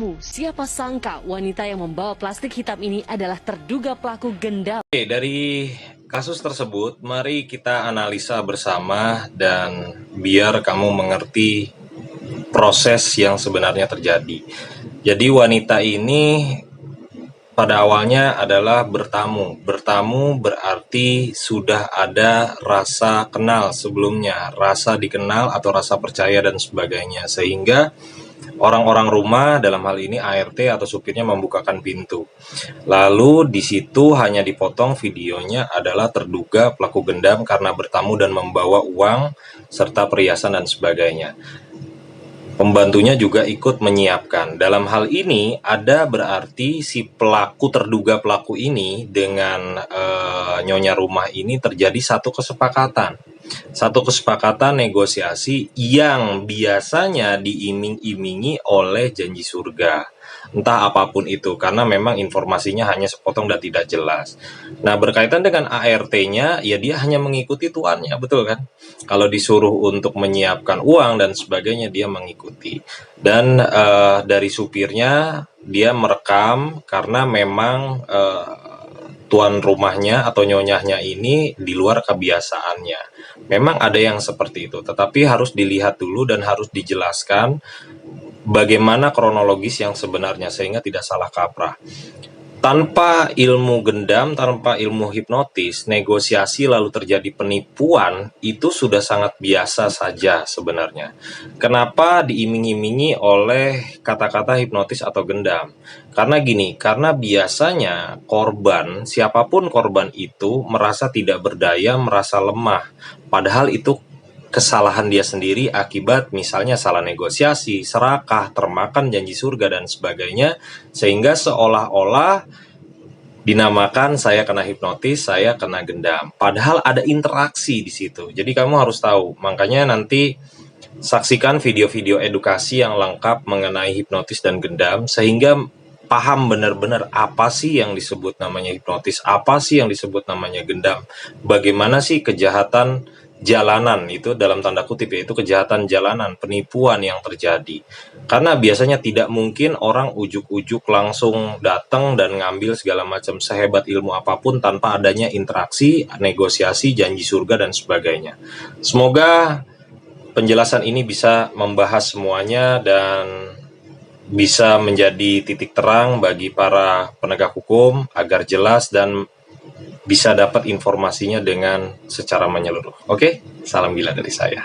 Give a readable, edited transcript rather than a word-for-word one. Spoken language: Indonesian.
kamu. Siapa sangka wanita yang membawa plastik hitam ini adalah terduga pelaku gendam. Oke, dari kasus tersebut, mari kita analisa bersama dan biar kamu mengerti proses yang sebenarnya terjadi. Jadi wanita ini pada awalnya adalah bertamu. Bertamu berarti sudah ada rasa kenal sebelumnya, rasa dikenal atau rasa percaya dan sebagainya. Sehingga orang-orang rumah, dalam hal ini ART atau supirnya, membukakan pintu. Lalu di situ hanya dipotong videonya adalah terduga pelaku gendam karena bertamu dan membawa uang serta perhiasan dan sebagainya. Pembantunya juga ikut menyiapkan. Dalam hal ini ada berarti si pelaku, terduga pelaku ini dengan nyonya rumah ini terjadi satu kesepakatan. Satu kesepakatan negosiasi yang biasanya diiming-imingi oleh janji surga. Entah apapun itu, karena memang informasinya hanya sepotong dan tidak jelas. Nah, berkaitan dengan ART-nya, ya dia hanya mengikuti tuannya, betul kan? Kalau disuruh untuk menyiapkan uang dan sebagainya, dia mengikuti. Dan dari supirnya, dia merekam karena memang tuan rumahnya atau nyonyahnya ini di luar kebiasaannya. Memang ada yang seperti itu, tetapi harus dilihat dulu dan harus dijelaskan bagaimana kronologis yang sebenarnya sehingga tidak salah kaprah. Tanpa ilmu gendam, tanpa ilmu hipnotis, negosiasi lalu terjadi penipuan itu sudah sangat biasa saja sebenarnya. Kenapa diiming-imingi oleh kata-kata hipnotis atau gendam? Karena gini, karena biasanya korban, siapapun korban itu merasa tidak berdaya, merasa lemah. Padahal itu kesalahan dia sendiri akibat misalnya salah negosiasi, serakah, termakan janji surga dan sebagainya, sehingga seolah-olah dinamakan saya kena hipnotis, saya kena gendam. Padahal ada interaksi di situ. Jadi kamu harus tahu. Makanya nanti saksikan video-video edukasi yang lengkap mengenai hipnotis dan gendam sehingga paham benar-benar apa sih yang disebut namanya hipnotis, apa sih yang disebut namanya gendam, bagaimana sih kejahatan jalanan, itu dalam tanda kutip, yaitu kejahatan jalanan, penipuan yang terjadi. Karena biasanya tidak mungkin orang ujuk-ujuk langsung datang dan ngambil segala macam sehebat ilmu apapun tanpa adanya interaksi, negosiasi, janji surga dan sebagainya. Semoga penjelasan ini bisa membahas semuanya dan bisa menjadi titik terang bagi para penegak hukum agar jelas dan bisa dapat informasinya dengan secara menyeluruh. Oke, salam gila dari saya.